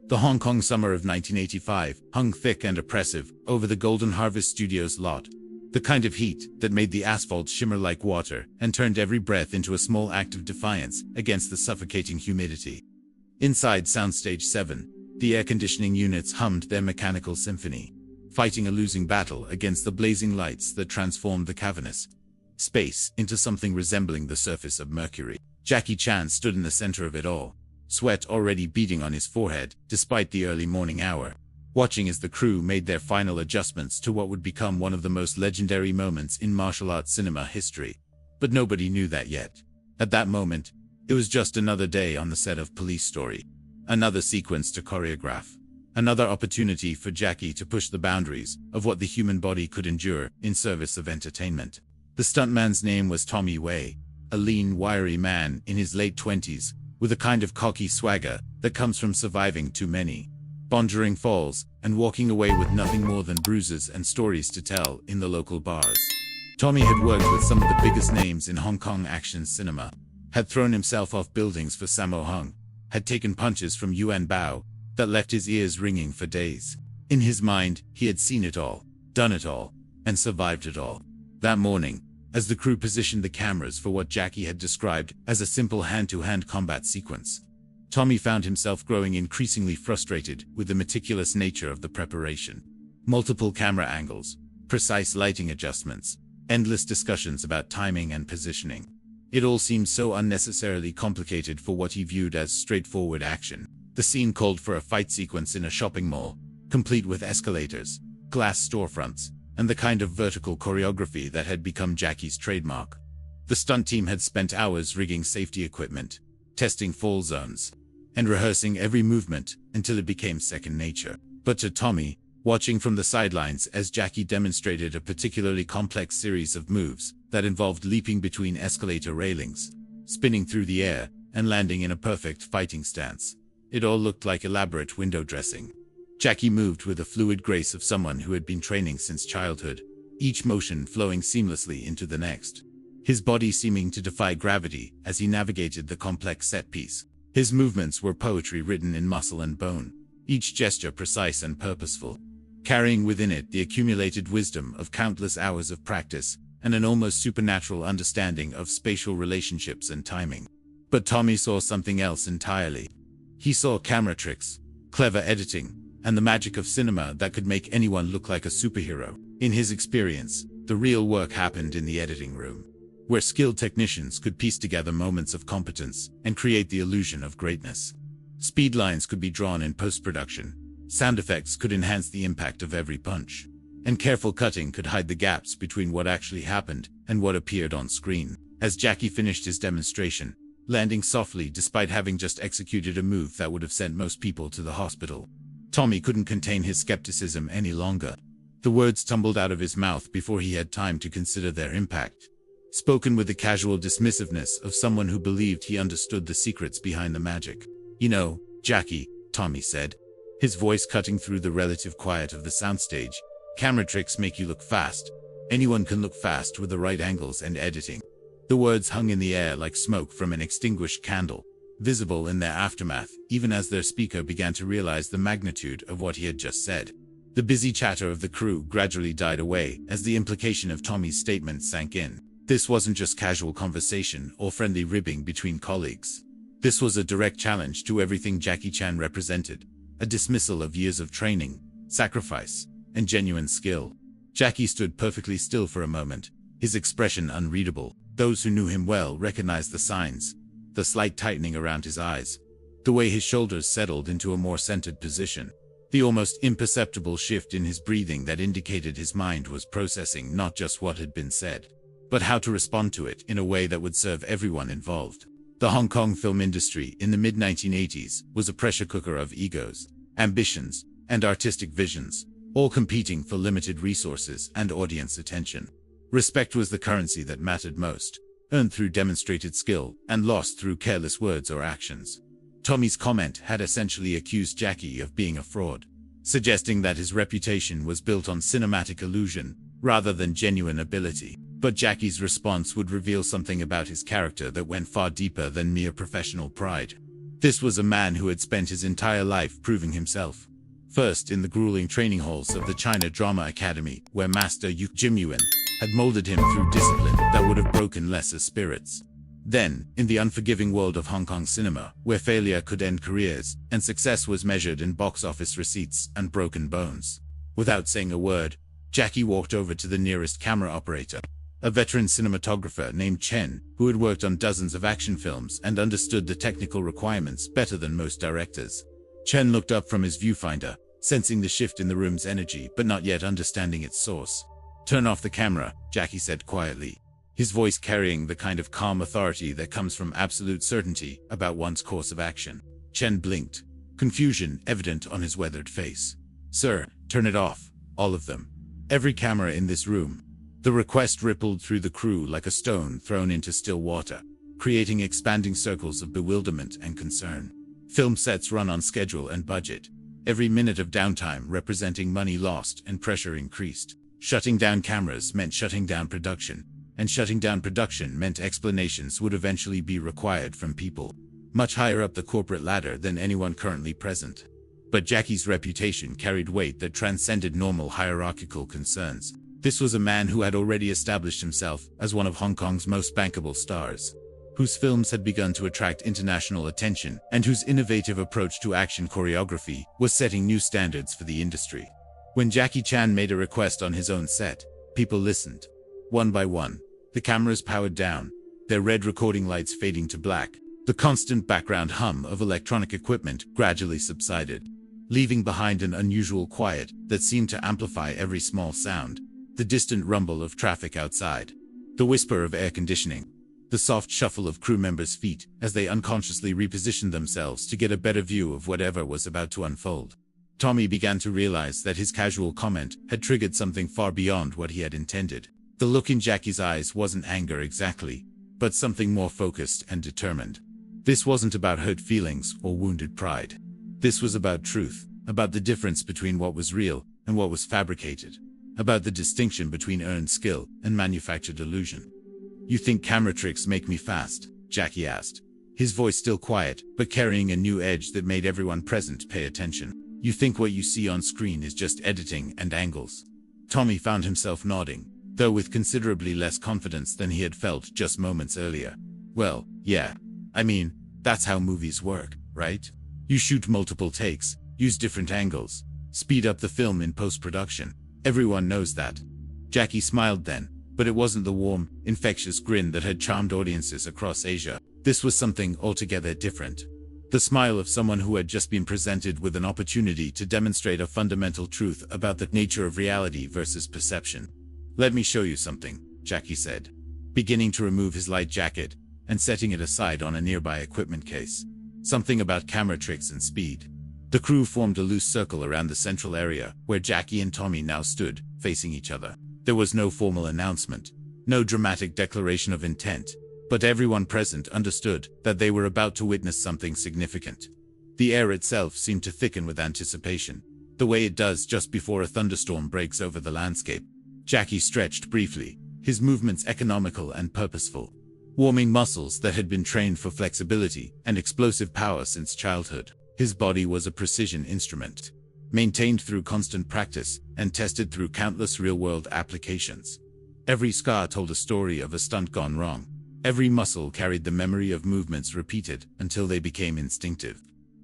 The Hong Kong summer of 1985 hung thick and oppressive over the Golden Harvest Studios lot. The kind of heat that made the asphalt shimmer like water and turned every breath into a small act of defiance against the suffocating humidity. Inside Soundstage 7, the air conditioning units hummed their mechanical symphony, fighting a losing battle against the blazing lights that transformed the cavernous space into something resembling the surface of Mercury. Jackie Chan stood in the center of it all, sweat already beading on his forehead despite the early morning hour, watching as the crew made their final adjustments to what would become one of the most legendary moments in martial arts cinema history. But nobody knew that yet. At that moment, it was just another day on the set of Police Story, another sequence to choreograph, another opportunity for Jackie to push the boundaries of what the human body could endure in service of entertainment. The stuntman's name was Tommy Wei, a lean, wiry man in his late 20s, with a kind of cocky swagger that comes from surviving too many bouldering falls and walking away with nothing more than bruises and stories to tell in the local bars. Tommy had worked with some of the biggest names in Hong Kong action cinema, had thrown himself off buildings for Sammo Hung, had taken punches from Yuan Bao that left his ears ringing for days. In his mind, he had seen it all, done it all, and survived it all. That morning, as the crew positioned the cameras for what Jackie had described as a simple hand-to-hand combat sequence, Tommy found himself growing increasingly frustrated with the meticulous nature of the preparation. Multiple camera angles, precise lighting adjustments, endless discussions about timing and positioning. It all seemed so unnecessarily complicated for what he viewed as straightforward action. The scene called for a fight sequence in a shopping mall, complete with escalators, glass storefronts, and the kind of vertical choreography that had become Jackie's trademark. The stunt team had spent hours rigging safety equipment, testing fall zones, and rehearsing every movement until it became second nature. But to Tommy, watching from the sidelines as Jackie demonstrated a particularly complex series of moves that involved leaping between escalator railings, spinning through the air, and landing in a perfect fighting stance, it all looked like elaborate window dressing. Jackie moved with the fluid grace of someone who had been training since childhood, each motion flowing seamlessly into the next, his body seeming to defy gravity as he navigated the complex set piece. His movements were poetry written in muscle and bone, each gesture precise and purposeful, carrying within it the accumulated wisdom of countless hours of practice and an almost supernatural understanding of spatial relationships and timing. But Tommy saw something else entirely. He saw camera tricks, clever editing, and the magic of cinema that could make anyone look like a superhero. In his experience, the real work happened in the editing room, where skilled technicians could piece together moments of competence and create the illusion of greatness. Speed lines could be drawn in post-production, sound effects could enhance the impact of every punch, and careful cutting could hide the gaps between what actually happened and what appeared on screen. As Jackie finished his demonstration, landing softly despite having just executed a move that would have sent most people to the hospital, Tommy couldn't contain his skepticism any longer. The words tumbled out of his mouth before he had time to consider their impact, spoken with the casual dismissiveness of someone who believed he understood the secrets behind the magic. "You know, Jackie," Tommy said, his voice cutting through the relative quiet of the soundstage, "camera tricks make you look fast. Anyone can look fast with the right angles and editing." The words hung in the air like smoke from an extinguished candle, visible in their aftermath even as their speaker began to realize the magnitude of what he had just said. The busy chatter of the crew gradually died away as the implication of Tommy's statement sank in. This wasn't just casual conversation or friendly ribbing between colleagues. This was a direct challenge to everything Jackie Chan represented, a dismissal of years of training, sacrifice, and genuine skill. Jackie stood perfectly still for a moment, his expression unreadable. Those who knew him well recognized the signs, the slight tightening around his eyes, the way his shoulders settled into a more centered position, the almost imperceptible shift in his breathing that indicated his mind was processing not just what had been said, but how to respond to it in a way that would serve everyone involved. The Hong Kong film industry in the mid-1980s was a pressure cooker of egos, ambitions, and artistic visions, all competing for limited resources and audience attention. Respect was the currency that mattered most, earned through demonstrated skill and lost through careless words or actions. Tommy's comment had essentially accused Jackie of being a fraud, suggesting that his reputation was built on cinematic illusion rather than genuine ability. But Jackie's response would reveal something about his character that went far deeper than mere professional pride. This was a man who had spent his entire life proving himself. First, in the grueling training halls of the China Drama Academy, where Master Jim Yuen had molded him through discipline that would have broken lesser spirits. Then, in the unforgiving world of Hong Kong cinema, where failure could end careers, and success was measured in box office receipts and broken bones. Without saying a word, Jackie walked over to the nearest camera operator, a veteran cinematographer named Chen, who had worked on dozens of action films and understood the technical requirements better than most directors. Chen looked up from his viewfinder, sensing the shift in the room's energy but not yet understanding its source. "Turn off the camera," Jackie said quietly, his voice carrying the kind of calm authority that comes from absolute certainty about one's course of action. Chen blinked, confusion evident on his weathered face. "Sir, turn it off, all of them. Every camera in this room." The request rippled through the crew like a stone thrown into still water, creating expanding circles of bewilderment and concern. Film sets run on schedule and budget, every minute of downtime representing money lost and pressure increased. Shutting down cameras meant shutting down production, and shutting down production meant explanations would eventually be required from people much higher up the corporate ladder than anyone currently present. But Jackie's reputation carried weight that transcended normal hierarchical concerns. This was a man who had already established himself as one of Hong Kong's most bankable stars, whose films had begun to attract international attention, and whose innovative approach to action choreography was setting new standards for the industry. When Jackie Chan made a request on his own set, people listened. One by one, the cameras powered down, their red recording lights fading to black. The constant background hum of electronic equipment gradually subsided, leaving behind an unusual quiet that seemed to amplify every small sound. The distant rumble of traffic outside, the whisper of air conditioning, the soft shuffle of crew members' feet as they unconsciously repositioned themselves to get a better view of whatever was about to unfold. Tommy began to realize that his casual comment had triggered something far beyond what he had intended. The look in Jackie's eyes wasn't anger exactly, but something more focused and determined. This wasn't about hurt feelings or wounded pride. This was about truth, about the difference between what was real and what was fabricated, about the distinction between earned skill and manufactured illusion. "You think camera tricks make me fast?" Jackie asked, his voice still quiet, but carrying a new edge that made everyone present pay attention. "You think what you see on screen is just editing and angles?" Tommy found himself nodding, though with considerably less confidence than he had felt just moments earlier. "Well, yeah. I mean, that's how movies work, right? You shoot multiple takes, use different angles, speed up the film in post-production. Everyone knows that." Jackie smiled then, but it wasn't the warm, infectious grin that had charmed audiences across Asia. This was something altogether different. The smile of someone who had just been presented with an opportunity to demonstrate a fundamental truth about the nature of reality versus perception. "Let me show you something," Jackie said, beginning to remove his light jacket and setting it aside on a nearby equipment case. "Something about camera tricks and speed." The crew formed a loose circle around the central area, where Jackie and Tommy now stood, facing each other. There was no formal announcement, no dramatic declaration of intent, but everyone present understood that they were about to witness something significant. The air itself seemed to thicken with anticipation, the way it does just before a thunderstorm breaks over the landscape. Jackie stretched briefly, his movements economical and purposeful, warming muscles that had been trained for flexibility and explosive power since childhood. His body was a precision instrument, maintained through constant practice and tested through countless real-world applications. Every scar told a story of a stunt gone wrong. Every muscle carried the memory of movements repeated until they became instinctive.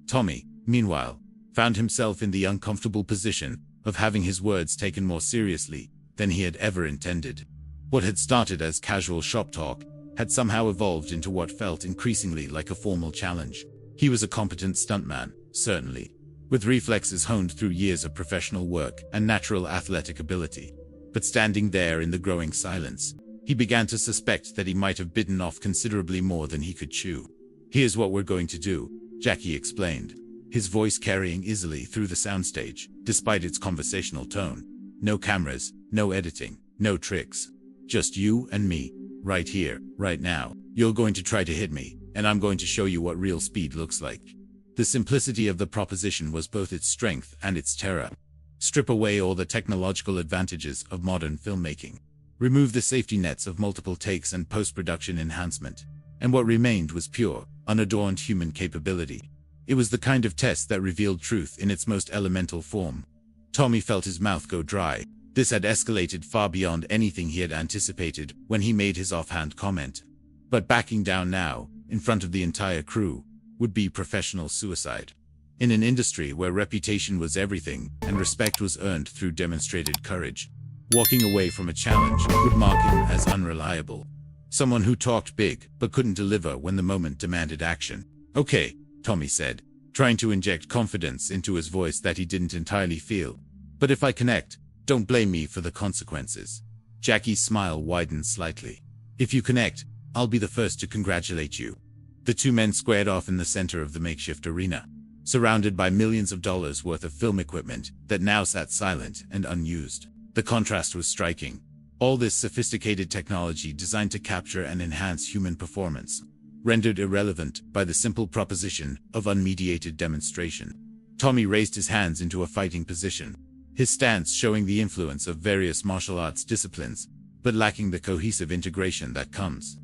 Tommy, meanwhile, found himself in the uncomfortable position of having his words taken more seriously than he had ever intended. What had started as casual shop talk had somehow evolved into what felt increasingly like a formal challenge. He was a competent stuntman, certainly, with reflexes honed through years of professional work and natural athletic ability. But standing there in the growing silence, he began to suspect that he might have bitten off considerably more than he could chew. "Here's what we're going to do," Jackie explained, his voice carrying easily through the soundstage, despite its conversational tone. "No cameras, no editing, no tricks. Just you and me, right here, right now. You're going to try to hit me, and I'm going to show you what real speed looks like." The simplicity of the proposition was both its strength and its terror. Strip away all the technological advantages of modern filmmaking. Remove the safety nets of multiple takes and post-production enhancement. And what remained was pure, unadorned human capability. It was the kind of test that revealed truth in its most elemental form. Tommy felt his mouth go dry. This had escalated far beyond anything he had anticipated when he made his offhand comment. But backing down now, in front of the entire crew, would be professional suicide. In an industry where reputation was everything and respect was earned through demonstrated courage, walking away from a challenge would mark him as unreliable. Someone who talked big but couldn't deliver when the moment demanded action. "Okay," Tommy said, trying to inject confidence into his voice that he didn't entirely feel. "But if I connect, don't blame me for the consequences." Jackie's smile widened slightly. "If you connect, I'll be the first to congratulate you." The two men squared off in the center of the makeshift arena, surrounded by millions of dollars worth of film equipment that now sat silent and unused. The contrast was striking. All this sophisticated technology designed to capture and enhance human performance, rendered irrelevant by the simple proposition of unmediated demonstration. Tommy raised his hands into a fighting position, his stance showing the influence of various martial arts disciplines, but lacking the cohesive integration that comes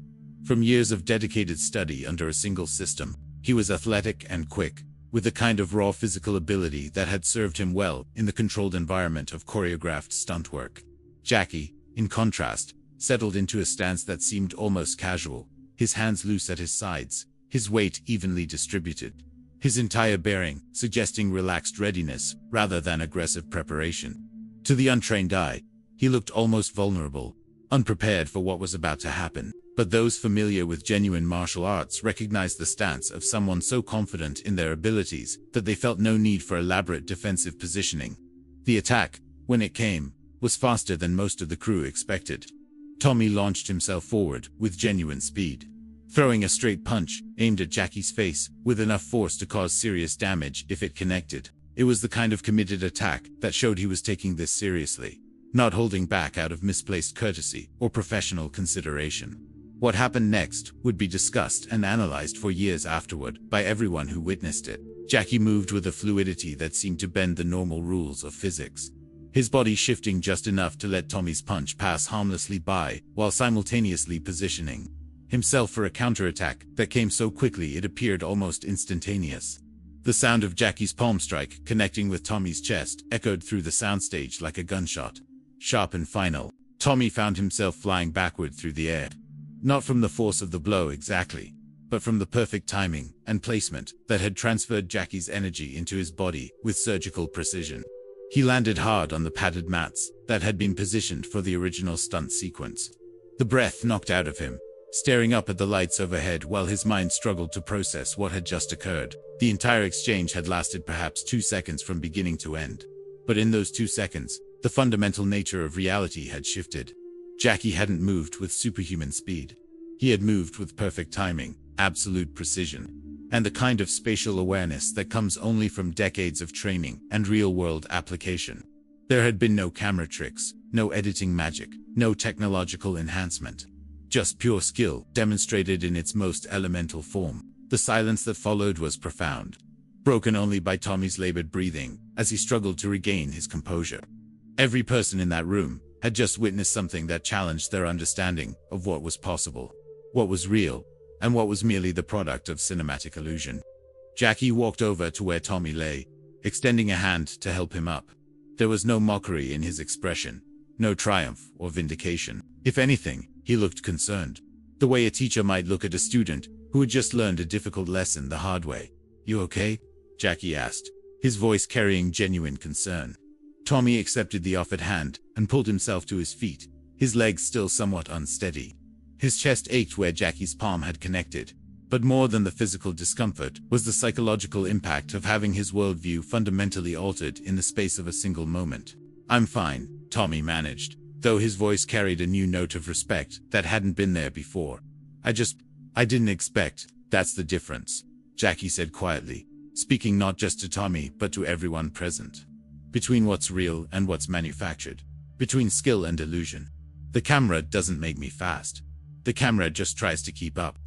from years of dedicated study under a single system. He was athletic and quick, with the kind of raw physical ability that had served him well in the controlled environment of choreographed stunt work. Jackie, in contrast, settled into a stance that seemed almost casual, his hands loose at his sides, his weight evenly distributed, his entire bearing suggesting relaxed readiness rather than aggressive preparation. To the untrained eye, he looked almost vulnerable, unprepared for what was about to happen. But those familiar with genuine martial arts recognized the stance of someone so confident in their abilities that they felt no need for elaborate defensive positioning. The attack, when it came, was faster than most of the crew expected. Tommy launched himself forward with genuine speed, throwing a straight punch aimed at Jackie's face with enough force to cause serious damage if it connected. It was the kind of committed attack that showed he was taking this seriously, not holding back out of misplaced courtesy or professional consideration. What happened next would be discussed and analyzed for years afterward by everyone who witnessed it. Jackie moved with a fluidity that seemed to bend the normal rules of physics, his body shifting just enough to let Tommy's punch pass harmlessly by, while simultaneously positioning himself for a counterattack that came so quickly it appeared almost instantaneous. The sound of Jackie's palm strike connecting with Tommy's chest echoed through the soundstage like a gunshot. Sharp and final, Tommy found himself flying backward through the air. Not from the force of the blow exactly, but from the perfect timing and placement that had transferred Jackie's energy into his body with surgical precision. He landed hard on the padded mats that had been positioned for the original stunt sequence. The breath knocked out of him, staring up at the lights overhead while his mind struggled to process what had just occurred. The entire exchange had lasted perhaps 2 seconds from beginning to end. But in those 2 seconds, the fundamental nature of reality had shifted. Jackie hadn't moved with superhuman speed. He had moved with perfect timing, absolute precision, and the kind of spatial awareness that comes only from decades of training and real-world application. There had been no camera tricks, no editing magic, no technological enhancement. Just pure skill, demonstrated in its most elemental form. The silence that followed was profound, broken only by Tommy's labored breathing as he struggled to regain his composure. Every person in that room had just witnessed something that challenged their understanding of what was possible, what was real, and what was merely the product of cinematic illusion. Jackie walked over to where Tommy lay, extending a hand to help him up. There was no mockery in his expression, no triumph or vindication. If anything, he looked concerned, the way a teacher might look at a student who had just learned a difficult lesson the hard way. "You okay?" Jackie asked, his voice carrying genuine concern. Tommy accepted the offered hand and pulled himself to his feet, his legs still somewhat unsteady. His chest ached where Jackie's palm had connected, but more than the physical discomfort was the psychological impact of having his worldview fundamentally altered in the space of a single moment. "I'm fine," Tommy managed, though his voice carried a new note of respect that hadn't been there before. I didn't expect, that's the difference," Jackie said quietly, speaking not just to Tommy but to everyone present. "Between what's real and what's manufactured. Between skill and illusion. The camera doesn't make me fast. The camera just tries to keep up."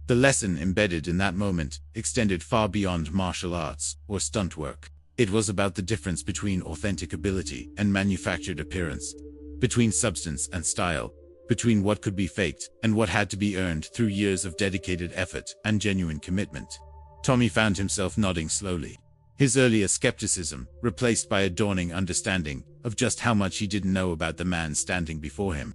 The lesson embedded in that moment extended far beyond martial arts or stunt work. It was about the difference between authentic ability and manufactured appearance, between substance and style, between what could be faked and what had to be earned through years of dedicated effort and genuine commitment. Tommy found himself nodding slowly, his earlier skepticism replaced by a dawning understanding of just how much he didn't know about the man standing before him.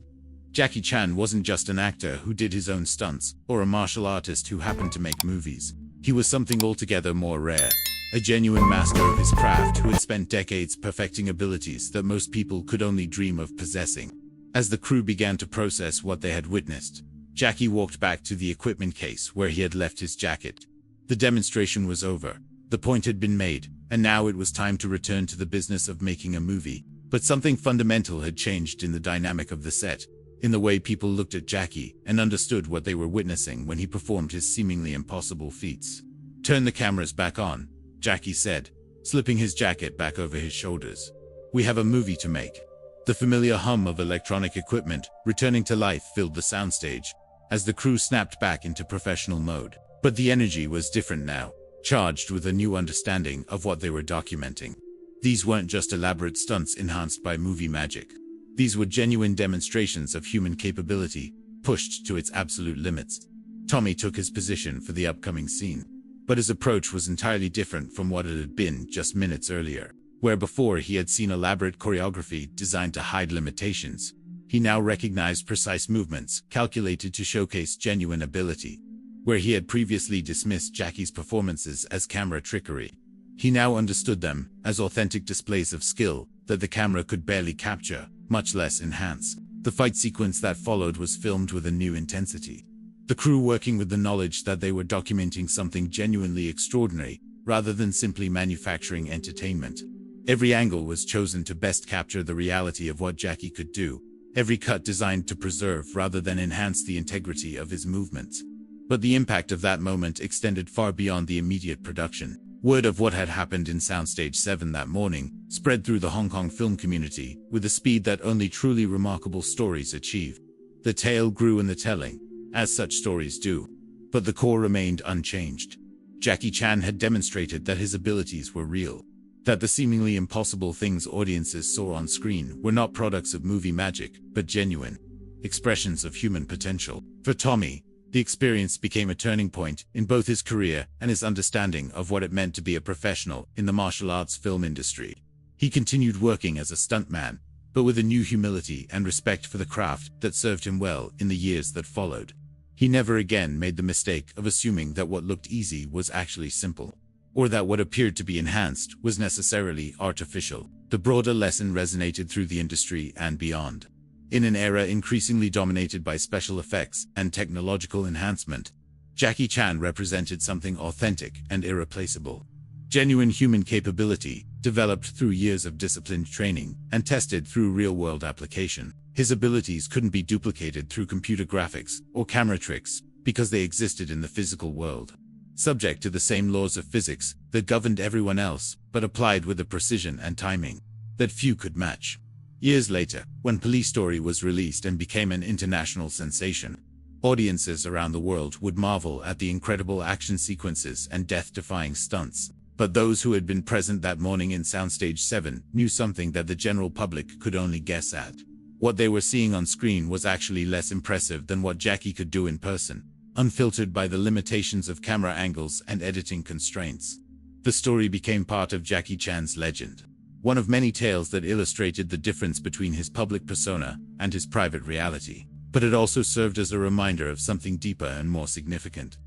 Jackie Chan wasn't just an actor who did his own stunts, or a martial artist who happened to make movies. He was something altogether more rare. A genuine master of his craft who had spent decades perfecting abilities that most people could only dream of possessing. As the crew began to process what they had witnessed, Jackie walked back to the equipment case where he had left his jacket. The demonstration was over. The point had been made, and now it was time to return to the business of making a movie. But something fundamental had changed in the dynamic of the set, in the way people looked at Jackie and understood what they were witnessing when he performed his seemingly impossible feats. "Turn the cameras back on," Jackie said, slipping his jacket back over his shoulders. "We have a movie to make." The familiar hum of electronic equipment returning to life filled the soundstage as the crew snapped back into professional mode. But the energy was different now, charged with a new understanding of what they were documenting. These weren't just elaborate stunts enhanced by movie magic. These were genuine demonstrations of human capability, pushed to its absolute limits. Tommy took his position for the upcoming scene. But his approach was entirely different from what it had been just minutes earlier. Where before he had seen elaborate choreography designed to hide limitations, he now recognized precise movements calculated to showcase genuine ability. Where he had previously dismissed Jackie's performances as camera trickery, he now understood them as authentic displays of skill that the camera could barely capture, much less enhance. The fight sequence that followed was filmed with a new intensity. The crew working with the knowledge that they were documenting something genuinely extraordinary, rather than simply manufacturing entertainment. Every angle was chosen to best capture the reality of what Jackie could do, every cut designed to preserve rather than enhance the integrity of his movements. But the impact of that moment extended far beyond the immediate production. Word of what had happened in Soundstage 7 that morning spread through the Hong Kong film community with a speed that only truly remarkable stories achieve. The tale grew in the telling, as such stories do. But the core remained unchanged. Jackie Chan had demonstrated that his abilities were real. That the seemingly impossible things audiences saw on screen were not products of movie magic, but genuine expressions of human potential. For Tommy, the experience became a turning point in both his career and his understanding of what it meant to be a professional in the martial arts film industry. He continued working as a stuntman, but with a new humility and respect for the craft that served him well in the years that followed. He never again made the mistake of assuming that what looked easy was actually simple, or that what appeared to be enhanced was necessarily artificial. The broader lesson resonated through the industry and beyond. In an era increasingly dominated by special effects and technological enhancement, Jackie Chan represented something authentic and irreplaceable. Genuine human capability, developed through years of disciplined training and tested through real-world application. His abilities couldn't be duplicated through computer graphics or camera tricks because they existed in the physical world, subject to the same laws of physics that governed everyone else, but applied with a precision and timing that few could match. Years later, when Police Story was released and became an international sensation, audiences around the world would marvel at the incredible action sequences and death-defying stunts. But those who had been present that morning in Soundstage 7 knew something that the general public could only guess at. What they were seeing on screen was actually less impressive than what Jackie could do in person, unfiltered by the limitations of camera angles and editing constraints. The story became part of Jackie Chan's legend. One of many tales that illustrated the difference between his public persona and his private reality. But it also served as a reminder of something deeper and more significant.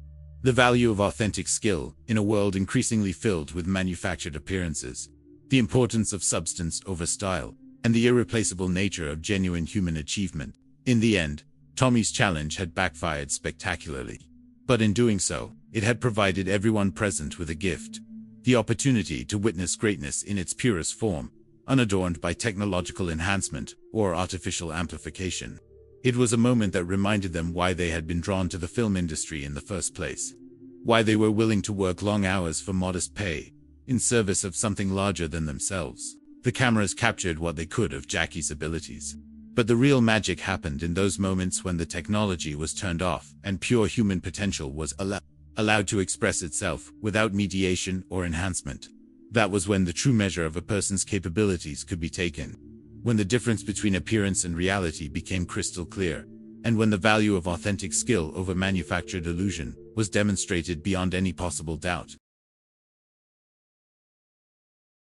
The value of authentic skill in a world increasingly filled with manufactured appearances. The importance of substance over style, and the irreplaceable nature of genuine human achievement. In the end, Tommy's challenge had backfired spectacularly. But in doing so, it had provided everyone present with a gift. The opportunity to witness greatness in its purest form, unadorned by technological enhancement or artificial amplification. It was a moment that reminded them why they had been drawn to the film industry in the first place. Why they were willing to work long hours for modest pay, in service of something larger than themselves. The cameras captured what they could of Jackie's abilities. But the real magic happened in those moments when the technology was turned off and pure human potential was allowed to express itself without mediation or enhancement. That was when the true measure of a person's capabilities could be taken. When the difference between appearance and reality became crystal clear, and when the value of authentic skill over manufactured illusion was demonstrated beyond any possible doubt.